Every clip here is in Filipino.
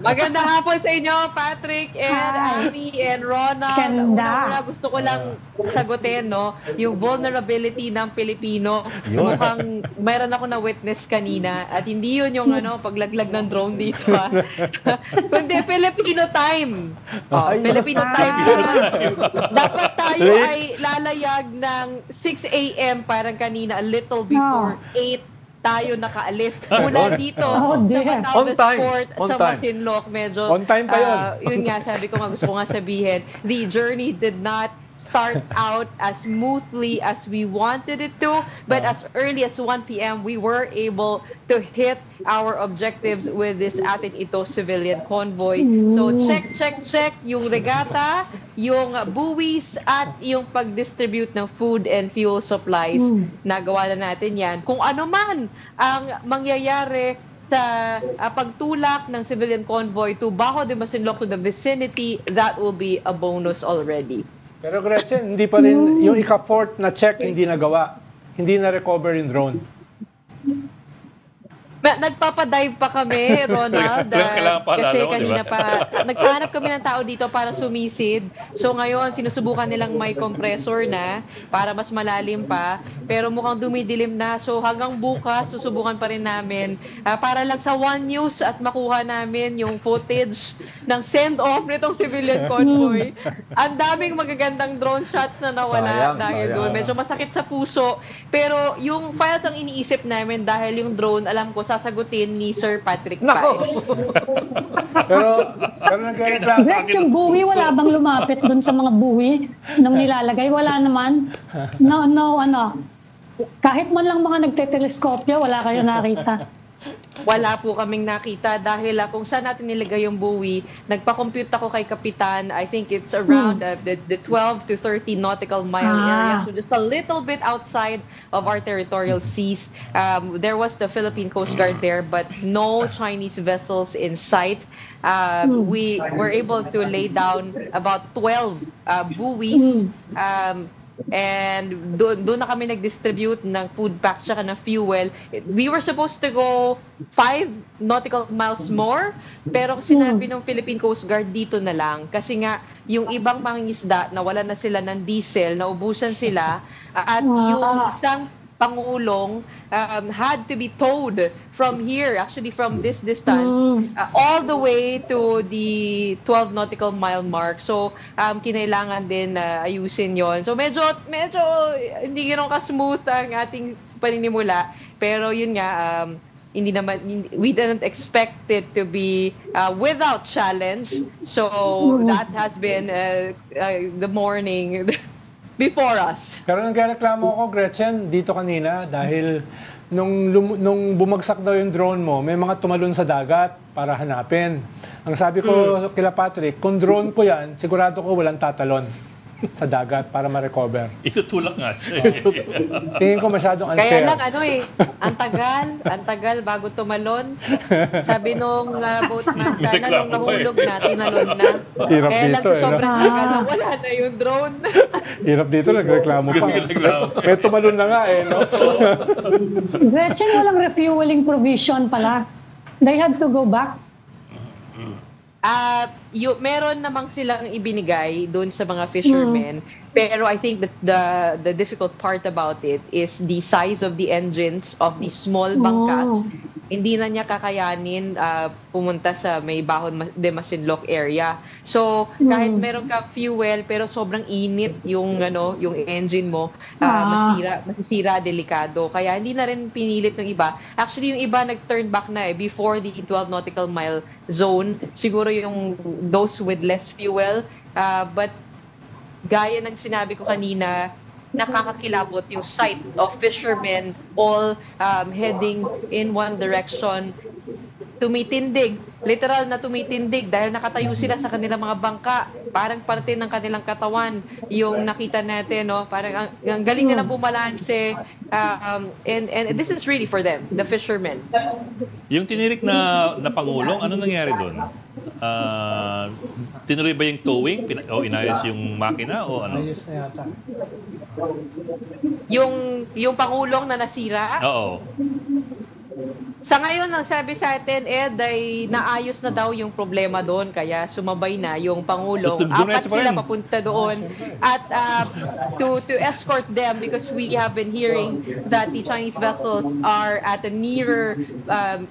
Magandang hapon sa inyo, Patrick and Amy and Ronald. Una gusto ko lang sagutin, no, yung vulnerability ng Pilipino. Mukhang mayroon ako na witness kanina at hindi yun yung paglaglag ng drone dito. Kundi Filipino time. Filipino time. Dapat tayo ay lalayag ng 6 a.m. parang kanina, a little before 8 tayo nakaalis. Mula dito sa Batangas Port, sa Masinloc, medyo on time pa yun. Yun nga, sabi ko nga, gusto ko nga sabihin, the journey did not start out as smoothly as we wanted it to, but as early as 1 p.m. we were able to hit our objectives with this atin ito civilian convoy. So check yung regata, yung buwis at yung pag-distribute ng food and fuel supplies. Nagawa na natin yan. Kung ano man ang mangyayari sa pagtulak ng civilian convoy to Bajo de Masinloc, to the vicinity, that will be a bonus already. Pero Gretchen, hindi pa rin yung ika-fourth na check hindi nagawa. Hindi na-recover yung drone. Nagpapadive pa kami, Ronald. Kasi kanina pa, nagpahanap kami ng tao dito para sumisid. So ngayon, sinusubukan nilang may compressor na para mas malalim pa. Pero mukhang dumidilim na. So hanggang bukas, susubukan pa rin namin para lang sa One News at makuha namin yung footage ng send-off nitong civilian convoy. Ang daming magagandang drone shots na nawala dahil doon. Medyo masakit sa puso. Pero yung files ang iniisip namin dahil yung drone, alam ko, sasagutin ni Sir Patrick Paez. pero nagreklamo. Rex, yung buwi, wala bang lumapit dun sa mga buwi nung nilalagay? Wala naman. Kahit man lang mga nagteteleskopyo, wala kayo nakita. Wala po kaming nakita dahil kung saan natin nilagay yung buwi, nagpa-compute ako kay Kapitan, I think it's around the 12 to 30 nautical mile area, so just a little bit outside of our territorial seas. There was the Philippine Coast Guard there, but no Chinese vessels in sight. We were able to lay down about 12 buoys, and doon na kami nag-distribute ng food packs tsaka ng fuel. We were supposed to go 5 nautical miles more, pero sinabi ng Philippine Coast Guard dito na lang. Kasi nga, yung ibang mangingisda, nawala na sila ng diesel, naubusan sila, at yung isang Pangulong had to be towed from here, actually from this distance, all the way to the 12 nautical mile mark. So, kinailangan din ayusin yon. So, medyo hindi ganoon ka-smooth ang ating paninimula. Pero yun nga, we didn't expect it to be without challenge. So, that has been the morning before us. Pero nagreklamo ako, Gretchen, dito kanina dahil nung bumagsak daw yung drone mo, may mga tumalon sa dagat para hanapin. Ang sabi ko kila Patrick, kung drone ko yan, sigurado ko walang tatalon sa dagat para ma-recover. Itutulak nga siya. Tingin ko masyadong unfair. Kaya lang, ang tagal bago tumalon. Sabi nung boatman, sana nung nahulog na, tinalon na. Hirap kaya dito, lang sobrang tagal na wala na yung drone. Hirap dito, nagreklamo pa. May tumalon na nga no? Gretchen, walang refueling provision pala. They had to go back. Meron namang silang ibinigay doon sa mga fishermen, pero I think that the difficult part about it is the size of the engines of the small bangkas. Hindi na niya kakayanin pumunta sa may Bajo de Masinloc area. So kahit meron ka fuel pero sobrang init yung engine mo, masisira, delikado. Kaya hindi na rin pinilit ng iba. Actually yung iba nag-turn back na before the 12 nautical mile zone. Siguro yung those with less fuel, but gaya ng sinabi ko kanina, nakakakilabot yung sight of fishermen all heading in one direction. Tumitindig, literal na tumitindig dahil nakatayo sila sa kanilang mga bangka. Parang parte ng kanilang katawan yung nakita natin, no? Parang ang galing nilang bumalanse. And this is really for them, the fishermen. Yung tinirik na Pangulong, ano nangyari doon? Tinuloy ba yung towing? O inayos yung makina? O ano? Ayos na yata. Yung Pangulong na nasira? Oo. Sa ngayon, ang sabi sa atin, Ed, ay naayos na daw yung problema doon. Kaya sumabay na yung Pangulong. So, Apat pa sila rin. papunta doon. At to escort them because we have been hearing that the Chinese vessels are at a nearer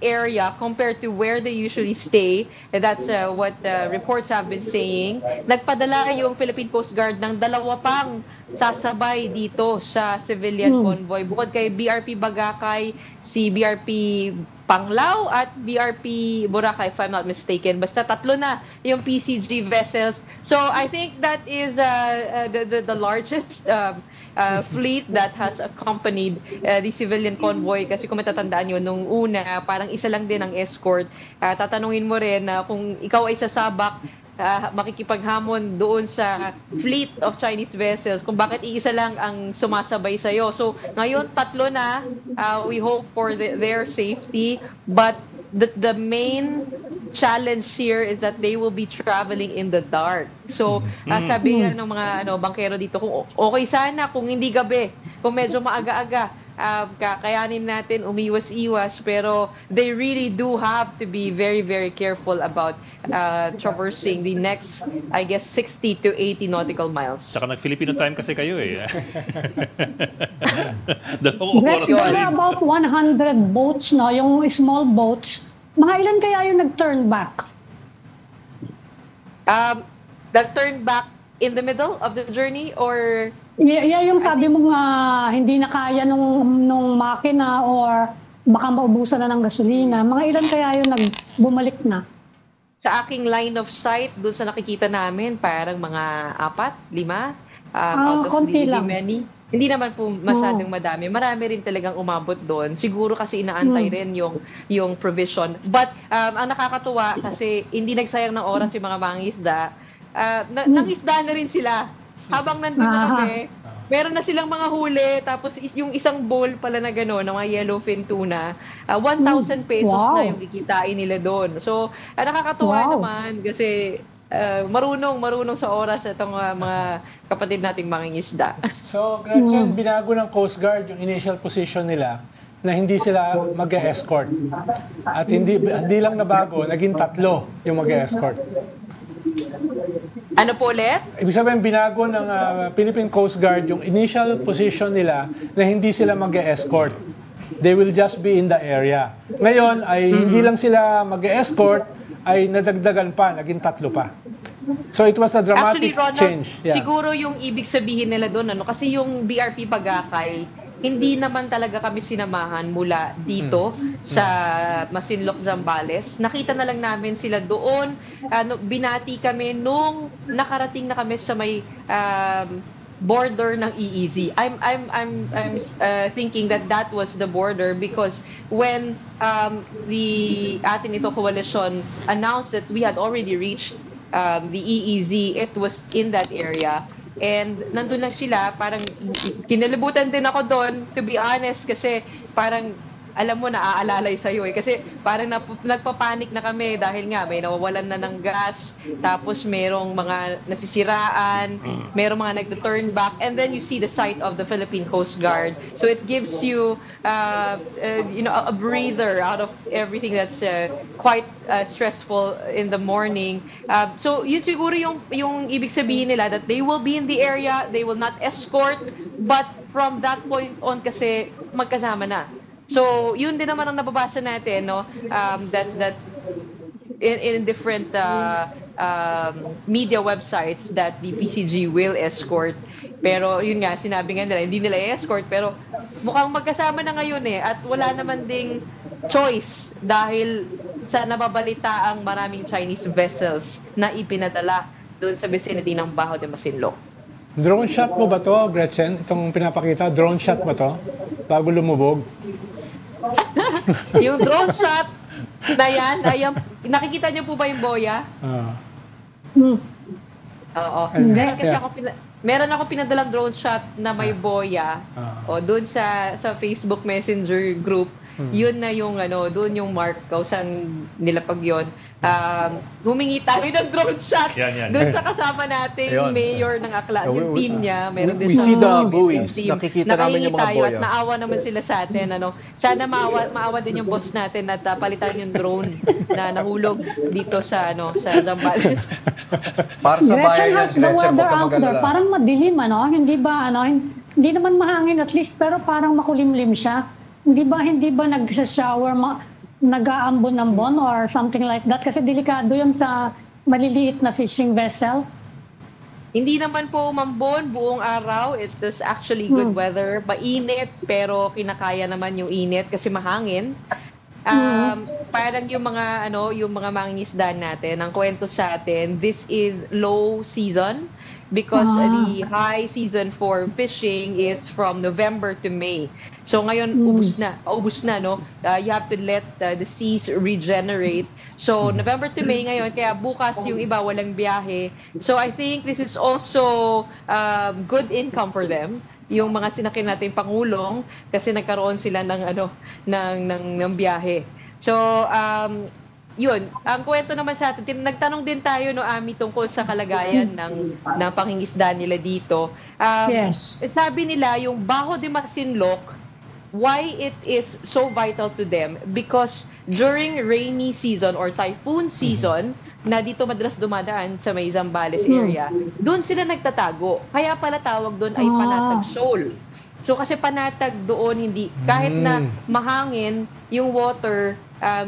area compared to where they usually stay. And that's what reports have been saying. Nagpadala yung Philippine Coast Guard ng 2 pang sasabay dito sa civilian convoy. Bukod kay BRP Bagakay, si BRP Panglao at BRP Boracay, if I'm not mistaken. Basta 3 na yung PCG vessels. So I think that is the largest fleet that has accompanied the civilian convoy. Kasi kung matatandaan nyo, nung una, parang isa lang din ang escort. Tatanungin mo rin kung ikaw ay sasabak, makikipaghamon doon sa fleet of Chinese vessels kung bakit iisa lang ang sumasabay sa'yo. So, ngayon, 3 na. We hope for their safety. But the main challenge here is that they will be traveling in the dark. So, sabi nga ng mga bangkero dito, kung okay sana, kung hindi gabi, kung medyo maaga-aga, kakayanin natin umiwas-iwas, pero they really do have to be very, very careful about traversing the next, I guess, 60 to 80 nautical miles. Saka nag-Filipino time kasi kayo eh. 2 oras. Gretchen, there are about 100 boats, no? Yung small boats. Mga ilan kaya yung nag-turn back? Nag-turn back in the middle of the journey or... Yeah, yung sabi mo nga hindi na kaya nung makina or baka maubusan na ng gasolina. Mga ilan kaya yung bumalik na? Sa aking line of sight, doon sa nakikita namin, parang mga 4, 5, out of konti the lang. many. Hindi naman po masyadong madami. Marami rin talagang umabot doon. Siguro kasi inaantay rin yung provision. But ang nakakatuwa kasi hindi nagsayang ng oras yung mga mangingisda. Nangisda na rin sila. Habang nandun na kami, meron na silang mga huli, tapos yung isang bowl pala na gano'n, ng mga yellowfin tuna, 1,000 pesos na yung kikitain nila doon. So, nakakatuwa naman kasi marunong sa oras itong mga kapatid nating mangingisda. So, Gretchen, binago ng Coast Guard yung initial position nila na hindi sila mag-escort. At hindi lang nabago, naging 3 yung mag-escort. Ano po ulit? Ibig sabihin, binago ng Philippine Coast Guard yung initial position nila na hindi sila mag-escort. They will just be in the area. Ngayon, ay hindi lang sila mag-escort, ay nadagdagan pa, naging 3 pa. So it was a dramatic Actually, Ronald, change. Yeah. siguro yung ibig sabihin nila doon, kasi yung BRP Bagakay, hindi naman talaga kami sinamahan mula dito sa Masinloc, Zambales. Nakita na lang namin sila doon. Binati kami nung nakarating na kami sa may border ng EEZ. I'm thinking that was the border because when the atin ito coalition announced that we had already reached the EEZ, it was in that area. And nandun lang sila, parang kinalibutan din ako doon, to be honest, kasi parang alam mo, naaalalay sa'yo eh. Kasi parang nagpapanik na kami dahil nga may nawawalan na ng gas, tapos merong mga nasisiraan, merong mga nag-turn back, and then you see the sight of the Philippine Coast Guard. So it gives you, a breather out of everything that's quite stressful in the morning. So yun siguro yung ibig sabihin nila, that they will be in the area, they will not escort, but from that point on kasi magkasama na. So, yun din naman ang nababasa natin, no? That in different media websites that the PCG will escort. Pero yun nga, sinabi nga nila, hindi nila i-escort, pero mukhang magkasama na ngayon eh. At wala naman ding choice dahil sa nababalita ang maraming Chinese vessels na ipinadala doon sa vicinity ng Baho de Masinloc. Drone shot mo ba to, Gretchen? Itong pinapakita, drone shot mo to? Bago lumubog? Yung drone shot na yan, nakikita niyo po ba yung boya? Oo. Meron ako pinadalang drone shot na may boya. O doon sa Facebook Messenger group. yun na yung doon yung mark kausan nilapag yun. Humingi tayo ng drone shot doon sa kasama nating mayor ng Aklan, yung team niya. Meron din we see the sa buoys. team. Nakikita namin yung mga tayo boya. at naawa naman sila sa atin. Sana maawa din yung boss natin at palitan yung drone na nahulog dito sa sa Zambales. Para sa Gretchen, bayan yan, how's the Gretchen, weather huwag ka out there? mag-alala. Parang madilim, Hindi ba, hindi naman mahangin at least, pero parang makulimlim siya. Hindi ba nag-shower, nag-aambon-ambon or something like that? Kasi delikado yun sa maliliit na fishing vessel. Hindi naman po umambon buong araw. It was actually good weather. Mainit, pero kinakaya naman yung init kasi mahangin. Parang yung mga mangingisda natin, ang kwento sa atin, this is low season because the high season for fishing is from November to May. So ngayon ubus na no. You have to let the seas regenerate. So November to May ngayon, kaya bukas yung iba walang biyahe. So I think this is also good income for them. Yung mga sinakin natin pangulong kasi nagkaroon sila ng biyahe. So yun, ang kwento naman sa atin, nagtanong din tayo Ami tungkol sa kalagayan ng pangingisda nila dito. Yes. Sabi nila yung Bajo de Masinloc, why it is so vital to them because during rainy season or typhoon season na dito madalas dumadaan sa may Zambales area, doon sila nagtatago. Kaya pala tawag doon ay Panatag Shoal. So kasi panatag doon, hindi, kahit na mahangin yung water,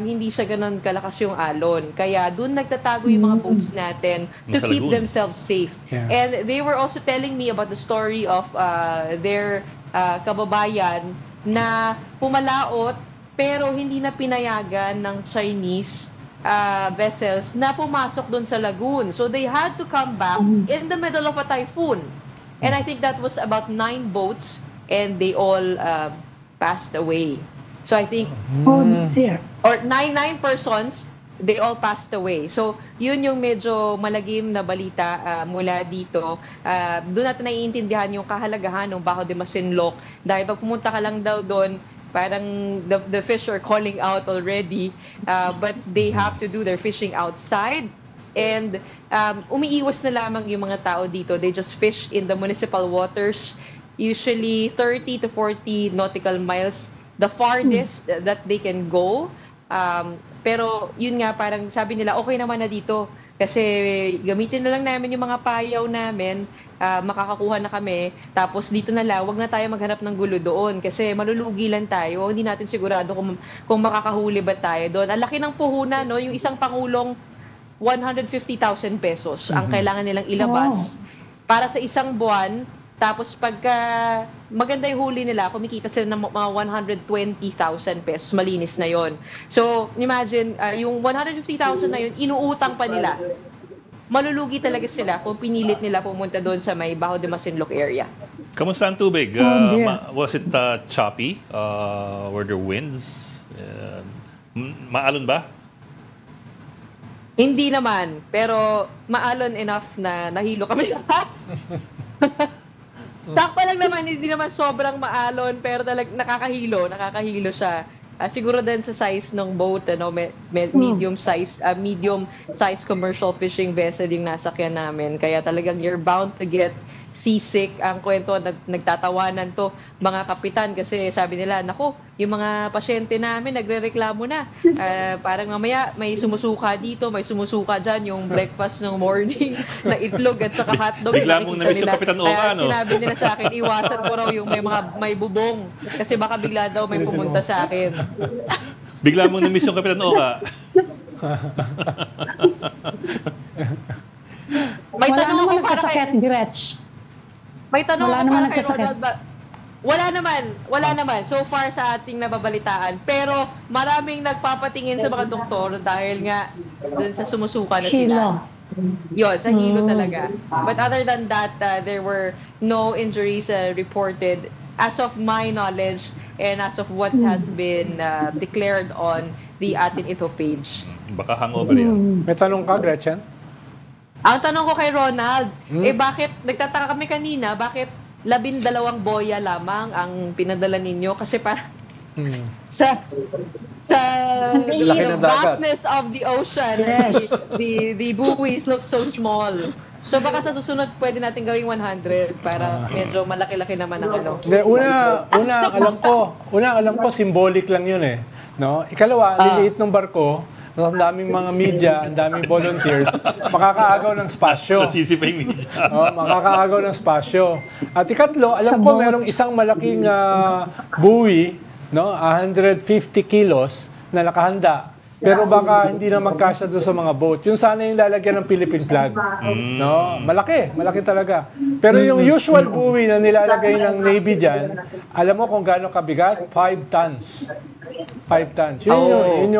hindi siya ganun kalakas yung alon. Kaya doon nagtatago yung mga boats natin to keep themselves safe. Yeah. And they were also telling me about the story of their kababayan na pumalaot pero hindi na pinayagan ng Chinese vessels na pumasok doon sa lagoon. So they had to come back in the middle of a typhoon. And I think that was about 9 boats and they all passed away. So I think or 9 persons, they all passed away. So yun yung medyo malagim na balita mula dito. Doon natin naiintindihan yung kahalagahan ng Bajo de Masinloc dahil pag pumunta ka lang daw doon, parang the fish are calling out already, but they have to do their fishing outside. And umiiwas na lamang yung mga tao dito. They just fish in the municipal waters, usually 30 to 40 nautical miles, the farthest that they can go. Pero yun nga, parang sabi nila, okay naman na dito. Kasi gamitin na lang namin yung mga payaw namin, makakakuha na kami. Tapos dito na lang, wag na tayo maghanap ng gulo doon. Kasi malulugi lang tayo. Hindi natin sigurado kung makakahuli ba tayo doon. Ang laki ng puhunan, no? Yung isang pangulong, 150,000 pesos ang kailangan nilang ilabas para sa isang buwan. Tapos pagka maganda yung huli nila, kumikita sila ng mga 120,000 pesos. Malinis na yon. So, imagine, yung 150,000 na yun, inuutang pa nila. Malulugi talaga sila kung pinilit nila pumunta doon sa may Bajo de Masinloc area. Kamusta ang tubig? Was it choppy? Were there winds? Maalon ba? Hindi naman, pero maalon enough na nahilo kami lahat. Sakto lang naman, hindi naman sobrang maalon, pero nakakahilo siya. Siguro din sa size ng boat, medium size commercial fishing vessel yung nasakyan namin. Kaya talagang you're bound to get seasick. Ang kwento, nagtatawanan to mga kapitan kasi sabi nila, naku, yung mga pasyente namin nagrereklamo na. Parang mamaya may sumusuka dito, may sumusuka dyan, yung breakfast ng morning na itlog at saka hotdog. Bigla mong namiss yung Kapitan Oka, no? Sinabi nila sa akin, iwasan ko raw yung may bubong kasi baka bigla daw may pumunta sa akin. Bigla mong namiss yung Kapitan Oka. Wala naman nagkasakit, Gretch. May tanong Wala ako naman para kay nagkasakit. Ronald. Wala naman. So far sa ating nababalitaan. Pero maraming nagpapatingin sa mga doktor dahil nga dun sa sumusuka na sila. Yun, sa hilo talaga. But other than that, there were no injuries reported as of my knowledge and as of what has been declared on the Atin Ito page. Baka hangover yan. May tanong ka, Gretchen? Ang tanong ko kay Ronald, bakit, nagtataka kami kanina, bakit 12 boya lamang ang pinadala ninyo? Kasi sa Laki ng dagat. vastness of the ocean, Yes. the buoys look so small. So baka sa susunod pwede natin gawing 100 para medyo malaki-laki naman ang ano. Hindi, una alam ko symbolic lang 'yun eh, no? Ikalawa, liliit ng barko, ang daming mga media, ang daming volunteers, makakaagaw ng spasyo. Nasisipay media. Makakaagaw ng spasyo. At ikatlo, alam ko merong isang malaking buoy, no, 150 kilos na nakahanda. Pero baka hindi na magkasya doon sa mga boat. Yung sana yung lalagyan ng Philippine flag. No? Malaki talaga. Pero yung usual buoy na nilalagay ng Navy dyan, alam mo kung gaano kabigat? 5 tons. 5 tons. Yun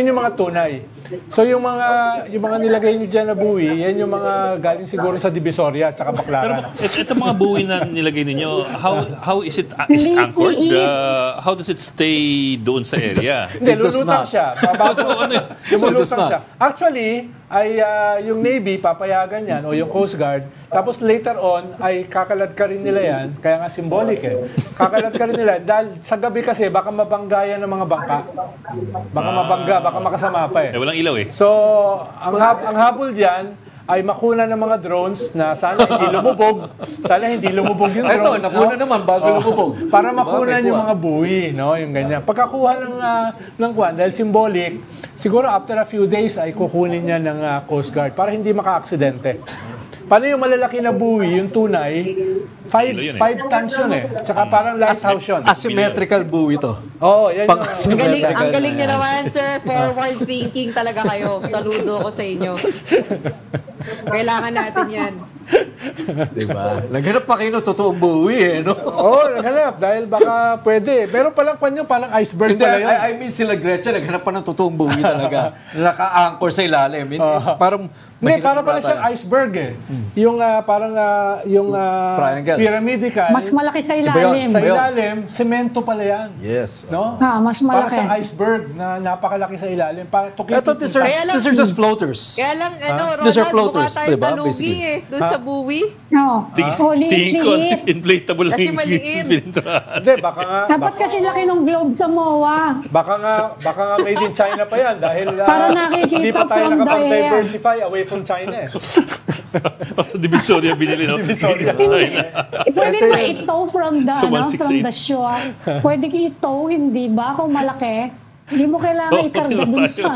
yung mga tunay. So yung mga nilagay nyo dyan na buoy, yan yung mga galing siguro sa Divisoria at saka Pero Baclaran. ito mga buoy na nilagay ninyo, how is it anchored? How does it stay doon sa area? Hindi, It does lulutang not. siya. So, ano yun? Lumulutang siya. Actually, ay yung Navy, papayagan yan, o yung Coast Guard. Tapos later on, ay kakalad ka rin nila yan. Kaya nga symbolic eh. Kakalad ka rin nila. Dahil sa gabi kasi, baka mabanggayan ng mga bangka. Baka mabangga, baka makasama pa eh. Walang ilaw eh. So, ang habol dyan, ay makuna ng mga drones na sana hindi lumubog. Sana hindi lumubog yung Ito, drones. nakuna naman bago lumubog. Para makunan yung mga buoy, no? Yung ganyan. Pagkakuha ng kwan, dahil symbolic, siguro after a few days ay kukunin niya ng Coast Guard para hindi maka-aksidente. Paano yung malalaki na buoy, yung tunay, 5 tons yun eh. Tsaka parang lighthouse yun. Asymmetrical buoy ito. Oo, yan yung... Ang galing niyo naman, sir. Forward thinking talaga kayo. Saludo ko sa inyo. Kailangan natin yan. Diba? Naghanap pa kayo ng totoong buoy eh, no? Oo, naghanap. Dahil baka pwede. Pero palang panyo, parang iceberg Hindi, pala yun. I mean sila Gretchen, naghanap pa ng totoong buoy talaga. Naka-anchor sa ilalim. Parang Hindi, mahirap para pala yata. siyang iceberg eh. Yung parang yung Triangle. pyramidical. Mas malaki sa Iba yun. ilalim. Sa ilalim, semento pala yan. Yes. No? Mas Para malaki. sa iceberg na napakalaki sa ilalim. Para Ito, these are, Kaya lang- these are just floaters. Kaya lang, These are Ronald, floaters, mukha tayong diba? talugi Basically. eh. Doon sa buwi. No. Tingin ko, Liit. inflatable lang Kasi yung maliit. pinintrahan. Hindi, baka nga, Dapat kasi laki ng globe sa MOA. baka nga made in China pa yan dahil Para nakikita hindi pa tayo from the nakapag-diversify away from China eh. Sa Divisoria binili, no? Divisoria. China. Pwede ba itow from the, So, from 168. the shore? Pwede itow, hindi ba? Kung malaki. Hindi mo kailangan Oo, ikarga dun sa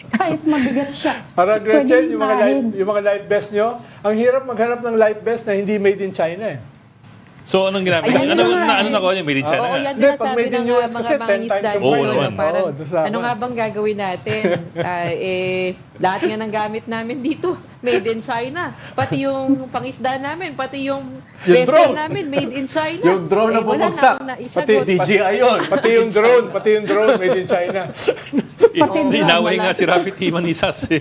kahit mabigat siya. Para Gretchen, Pwedeng yung mga life vest nyo, ang hirap maghanap ng life vest na hindi made in China eh. So, anong ginamit? Ayan Ano yung mga- na ko niya? Made in China Oo, nga. yan Hindi, din pag nasabi made in ng US mga kasi 10 times mangisda. yung price. Parang, Oo, doon sa- ano nga bang gagawin natin? Lahat nga ng gamit namin dito, made in China. Pati yung pangisda namin, pati yung vessel drone. namin, made in China. Yung drone na wala bumagsak. akong Pati naisagot. DJI yun. Pati yung drone made in China. Inaway nga si Rafi Timanisas eh.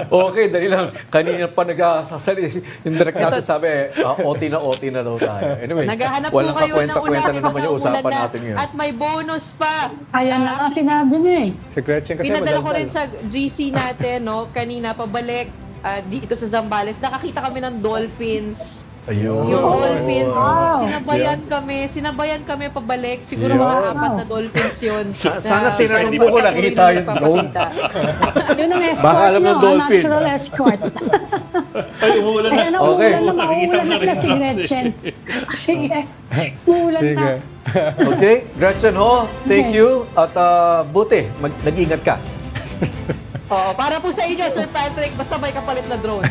Okay, dali lang. Kanina pa nagsasalita. Yung direct natin sabi, OT na daw tayo. Anyway, Naghahanap po walang kayo ng kakwenta-kwenta ulan, na naman yung usapan na. natin ngayon. At may bonus pa. Ayan na nga sinabi niya eh. Si Gretchen kasi Pinadala ko madaldal. rin sa GC natin, no, kanina pabalik dito sa Zambales. Nakakita kami ng dolphins. Ayun. Yung dolphins, Wow. sinabayan kami pabalik. Siguro Yun. mga 4 na dolphins yun. Sana Na- tinanong mo kung nakita yung drone. Yun ang escort Baka alam ng nyo, dolphin. natural escort. Ay, umuulan na. Ayan, Okay. uulan na, mauulan na si Gretchen. Sige, uulan na. Sige. Okay, Gretchen ho, thank you. At buti, nag-ingat ka. Oo, para po sa inyo, Sir Patrick, basta may kapalit na drone.